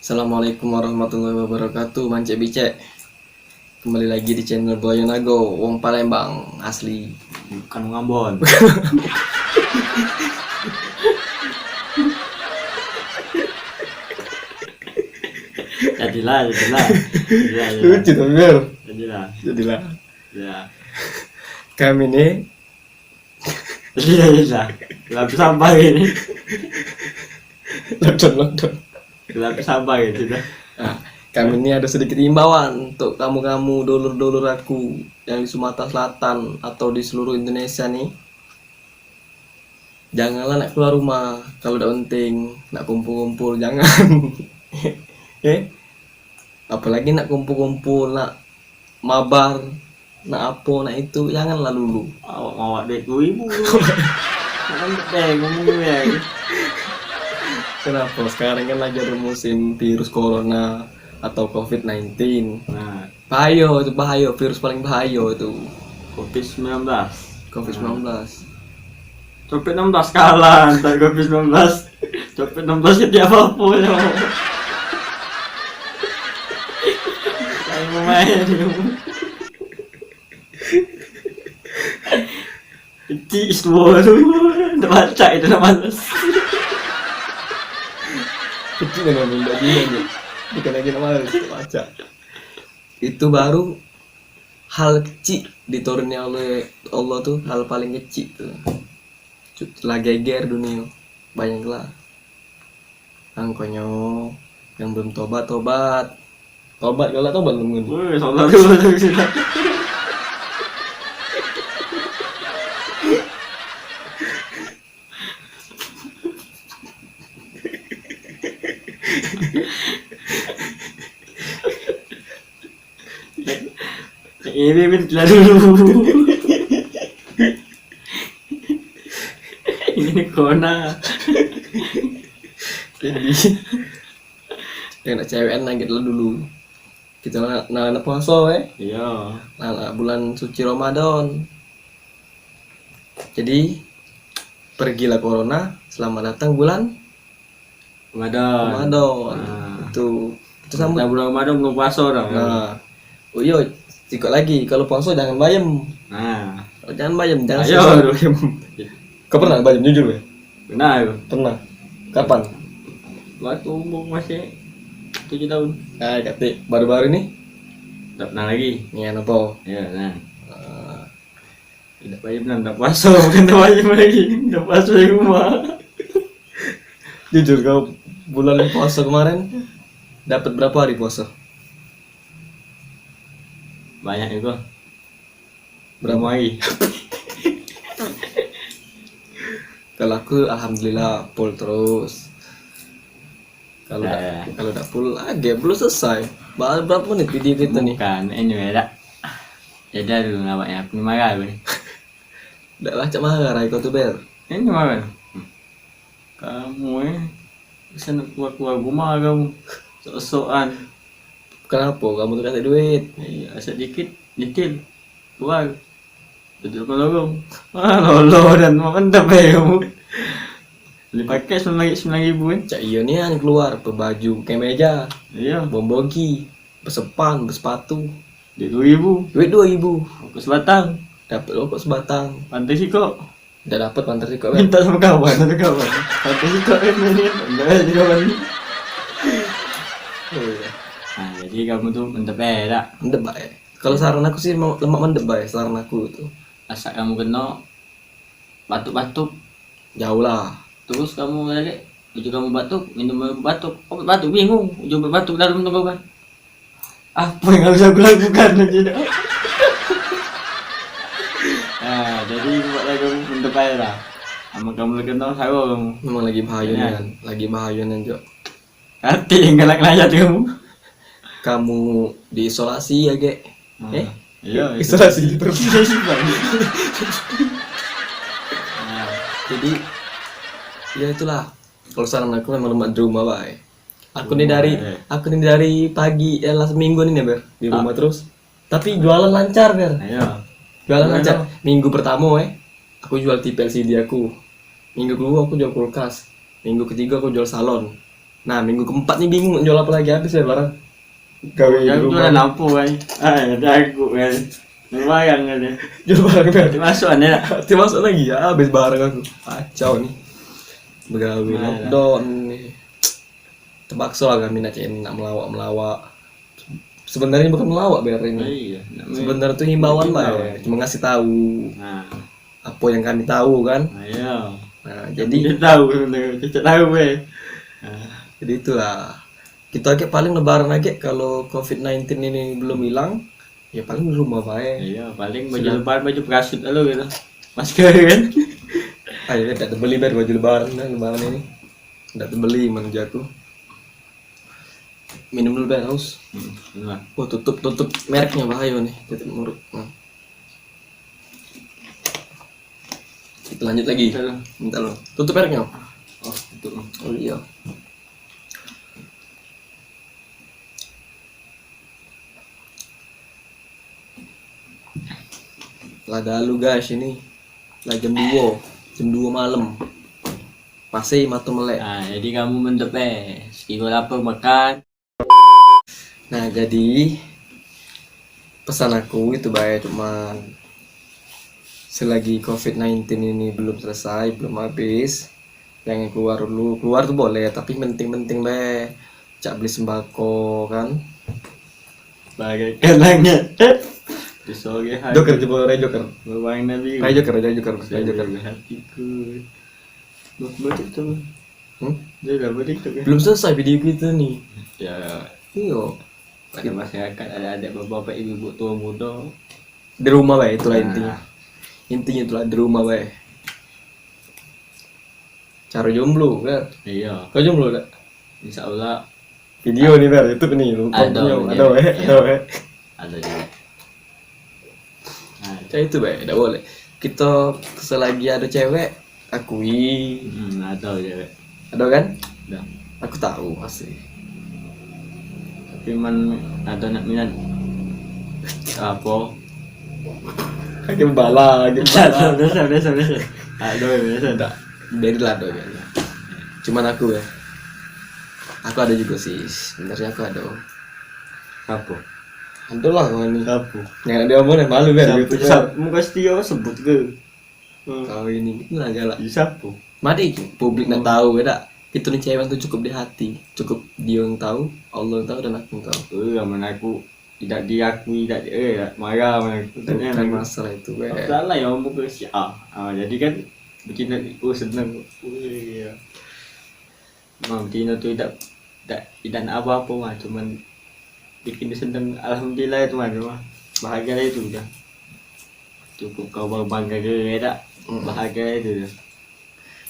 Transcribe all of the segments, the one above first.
Assalamualaikum warahmatullahi wabarakatuh. Mance Bice. Kembali lagi di channel Boyo Nago, wong Palembang asli. Bukan Ngambon. Jadilah. Lucu tuh, Ber. Jadilah. Ya. Kami nih Jadilah. Lapis sampah ini. lockdown. Lapis sampah gitu dah. Nah, kami ini ada sedikit imbauan untuk kamu dulur-dulur aku yang di Sumatera Selatan atau di seluruh Indonesia nih. Janganlah nak keluar rumah kalau udah penting, nak kumpul-kumpul jangan. Apalagi nak kumpul-kumpul, nak mabar, nak apa, nak itu janganlah dulu. Awak duit 2.000. Kan ngomong ya. Kenapa? Sekarang kan lagi ada musim virus corona atau COVID-19. Nah, Bahaya, virus paling bahaya itu. COVID-19. COVID-19. COVID-19 kalah antar COVID-19. COVID-19 jadi apa-apa ya. Kayak mau main. Kecil semua tu. Dah baca itu dah malas. Kecil kan ngomong tadi aja. Bukan lagi nama baca. Itu baru hal kecil diturunnya oleh Allah tuh, hal paling kecil tuh. Telah geger dunia, bayanglah. Angkonya yang belum tobat kalau tobat belum. Woi, solat dulu sini. Ini minta dulu. Ini kona. Jadi yang nak cewek nangit dulu. Kita nak puasa Iya. nah, bulan suci Ramadan. Jadi pergilah corona, selamat datang bulan Ramadan. Nah. Itu sambut. Kita bulan Ramadan belum puasa dah. Nah, oh iya, sikit lagi kalau puasa jangan bayam. Nah, Kalau jangan bayam, jangan Ayo. susah bayam. Kau pernah bayam jujur ya? benar. Pernah. Kapan? Waktu umur masih 7 tahun. Kata baru-baru ini. Tak pernah lagi. Nih apa? Ya, nah. Tidak bayar benar, tak puasa. Bukan tak bayar lagi. Tak puasa di rumah. Jujur kau bulan puasa kemarin dapat berapa hari puasa? Banyak juga. Berapa hari? Kalau aku alhamdulillah full terus. Kalau udah full lagi belum selesai. Berapa menit video kita nih? Bukan, ini beda. Jadi dulu namanya aku marah gue. Udah lah cak marah kau tuh Ber. Ini marah. Kamu bisa nak keluar rumah kamu. Sok-sokan. Kenapa kamu tuh kasih duit? Iya, sedikit nyicil. Keluar. Duduk ke lorong. Lolo dan mantap ya kamu. Beli pakai 9.000 kan? Cak iya nih yang keluar berbaju kemeja, Iya. bombogi, bersepan, bersepatu. Di 2.000. Duit 2.000. Fokus batang. Dapat rokok sebatang. Pantai sih kok. Udah dapat pantar sih kok Ber. Minta sama kawan, ada kawan. Pantai sih kok ini. Enggak ada kawan. Oh, iya. Nah, jadi kamu tuh mantap ya. Mendebak ya. Kalau saran aku sih mau lemak mendebak ya saran aku itu. Asal kamu kena batuk-batuk. Jauh lah. Terus kamu lagi ujung kamu batuk, minum batuk, obat batuk bingung, ujung batuk dalam minum obat. Apa yang harus aku lakukan aja? Nah, jadi buat lagi kamu untuk air lah. Sama kamu lagi kenal saya kamu. Memang lagi bahaya Iya. kan. Lagi bahaya nih Jo. Hati yang galak layat kamu. Kamu diisolasi ya Gek. Iya. Isolasi terus. Isolasi bang. Jadi ya itulah. Kalau saran aku memang lemak di rumah baik. Aku nih dari pagi seminggu nih Ber di rumah terus. Tapi jualan lancar Ber. Iya. Jualan lancar. Minggu pertama aku jual TV LCD aku. Minggu kedua aku jual kulkas. Minggu ketiga aku jual salon. Nah minggu keempat nih bingung jual apa lagi, habis ya barang. Gawe di Yang rumah. jualan lampu kan. Ada aku kan. Lumayan kan ya. Jual barang kan. Dimasukan ya. Masuk lagi ya, habis barang aku. Kacau nih. Begawe Nah, lockdown nih. Terpaksa lah kami nak melawak. Sebenarnya bukan melawak biar ini. Iya. Sebenarnya tuh himbauan lah ya. Cuma ngasih tahu Nah, apa yang kami tahu kan. ayo. Nah, Jadi jadi tahu sebenarnya. Kita tahu weh. jadi itulah. Kita kayak paling lebaran aja kalau COVID-19 ini belum hilang, ya paling di rumah bae. Iya, paling baju lebaran baju prasut lo gitu. Masker kan. Ayo tidak terbeli ber baju lebaran dah lebaran ini. Tidak terbeli manja aku. Minum dulu ber haus. Nah, Oh tutup mereknya bahaya nih, tutup muruk. Nah. Kita lanjut lagi. Minta lo. Tutup mereknya. oh itu. Oh iya. Lada lu guys ini. Lah jam 2 malam. Masih matu melek. Nah, jadi kamu mendep Sekilo lapar makan. Nah, jadi pesan aku itu baik cuman selagi COVID-19 ini belum selesai, belum habis, jangan keluar dulu. Keluar tuh boleh, tapi penting-penting be. Cak beli sembako kan. Bagai kalangnya. Disoge hati. Joker coba Ray Joker. Bermain nabi. Ray Joker. Hatiku. Batik tuh. Hmm? Dia udah batik tuh kan. Belum selesai video kita nih. Ya, Iyo. pada masyarakat ada bapak ibu tua muda. Di rumah be, itulah Nah. intinya. Intinya itulah di rumah be. Cara jomblo kan. Iya, Kau jomblo enggak? insya Allah Video nih ber, YouTube nih. Ada, Ada we. ada juga. Nah, Kayak itu be, tidak boleh. Kita selagi ada cewek akui. ada ya. Ada kan? Udah. Aku tahu pasti. Tapi man ada nak minat apa? Kayak bala, Biasa. Ada biasa. Tidak, dari lado kan. Cuman aku ya. Aku ada juga sih. Sebenarnya aku ada. Apa? Ada lah kawan ini. Apa? Jangan diomongin malu kan gitu. Muka setia sebut ke. Kau ini lah galak. Siapa? Mari publik nak tahu ya tak. Itu nih cewek tuh cukup di hati, cukup dia yang tahu, Allah yang tahu dan aku yang tahu. Mana aku tidak diakui, tidak marah mana aku. Bukan masalah itu be. Salah ya omong ke si A. Jadi kan bikin seneng. Iya. Bikin itu tidak apa-apa mah, cuman bikin dia seneng. Alhamdulillah itu mah, bahagia itu udah. Cukup kau berbangga ke tak, bahagia itu dah.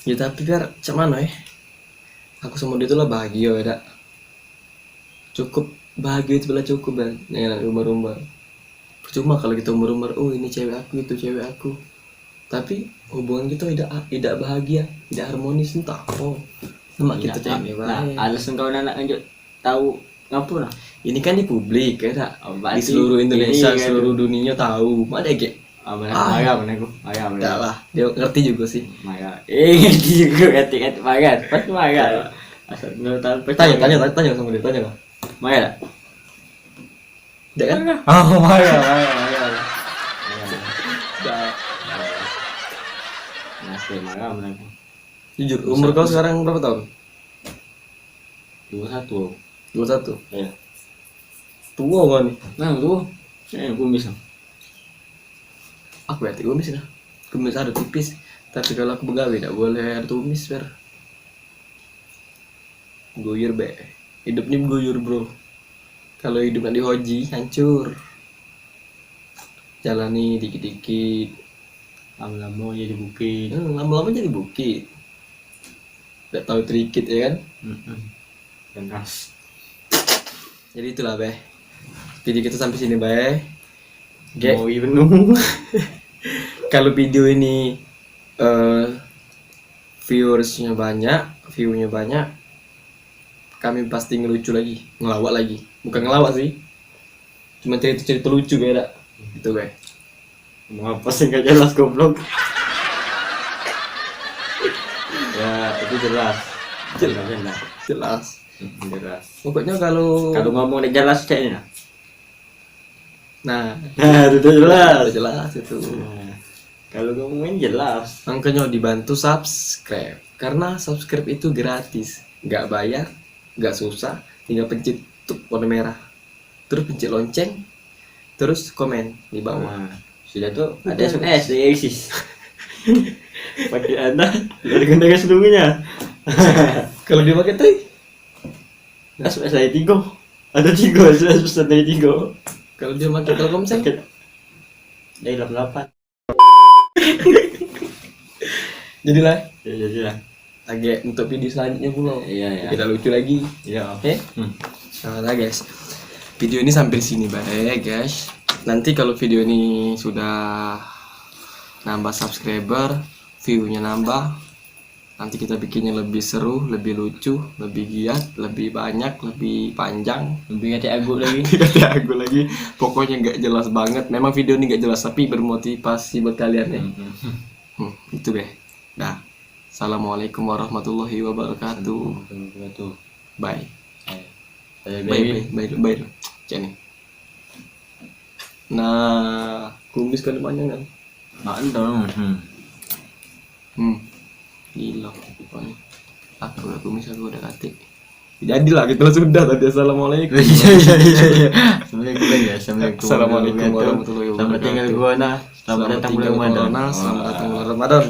Ya tapi biar cak mana ya? Aku sama dia tuh lah bahagia ya tak. Cukup bahagia itu bila cukup kan. Jangan rumah-rumah. Percuma kalau kita umur-umur, oh ini cewek aku, itu cewek aku. Tapi hubungan kita tidak bahagia, tidak harmonis, entah apa. Sama kita cewek baik. Alasan kau nak lanjut tahu ngapa lah? Ini kan di publik ya tak. Oh, Di berarti seluruh Indonesia, ini kan seluruh dunia tahu. Mana kayak marah mana aku? Marah. enggak lah, dia ngerti juga sih. Marah. Ngerti juga ngerti marah. Pasti marah. Asal nggak tahu. Tanya sama dia, tanya lah. Marah. Tidak kan? Oh marah. Masih marah mana aku? Jujur, umur kau sekarang berapa tahun? 21. 21. Ya. Tua kau nih. Nah tuh. Aku bisa. Aku ya kumis lah. Kumis ada tipis. Tapi kalau aku begawe tidak boleh ada tumis ber. Goyur be. Hidup nih goyur bro. Kalau hidup nanti hoji hancur. Jalani dikit-dikit. Lama-lama jadi bukit. Lama-lama jadi bukit. Tidak tahu trikit ya kan? Dan ras. Jadi itulah be. Video kita sampai sini be. Mau penuh. Kalau video ini viewersnya banyak, view-nya banyak, kami pasti ngelucu lagi, ngelawak lagi. Bukan ngelawak sih, cuma cerita lucu beda. Gitu be. Mau apa sih nggak jelas goblok. Ya itu jelas. Jelas. Jelas. Pokoknya kalau Ngomong udah jelas kayaknya. nah Nah, itu jelas. udah jelas itu. Nah, kalau ngomongin jelas. Makanya dibantu subscribe karena subscribe itu gratis, nggak bayar, nggak susah, tinggal pencet tuh warna merah, terus pencet lonceng, terus komen di bawah. Nah, sudah tuh ada SMS dari Isis. Pakai Anda dari gunakan seluruhnya. Kalau dia pakai trik, SMS dari Tigo. Ada Tigo, SMS pesan dari Tigo. kalau dia pakai Telkomsel, Dari 88. jadilah Ya jadilah. agak untuk video selanjutnya pula. Iya ya. Kita lucu lagi, Iya. oke? Nah guys, video ini sampai sini baik guys. Nanti kalau video ini sudah nambah subscriber, view-nya nambah, nanti kita bikinnya lebih seru, lebih lucu, lebih giat, lebih banyak, lebih panjang. Lebih ngerti aku lagi. Kata aku lagi, pokoknya nggak jelas banget. Memang video ini nggak jelas tapi bermotivasi buat kalian ya. Itu deh. Dah. Assalamualaikum warahmatullahi wabarakatuh. Betul. Bye. Saya Bye bye bye bye. Cek nih. Nah, kumis kan panjang kan? dong. Gila pokoknya. Aku udah kumis, aku udah katik. Jadilah kita sudah tadi. Assalamualaikum. Iya. Assalamualaikum. Assalamualaikum warahmatullahi wabarakatuh. Selamat tinggal gua nah. Selamat datang bulan Ramadan. Selamat datang bulan Ramadan.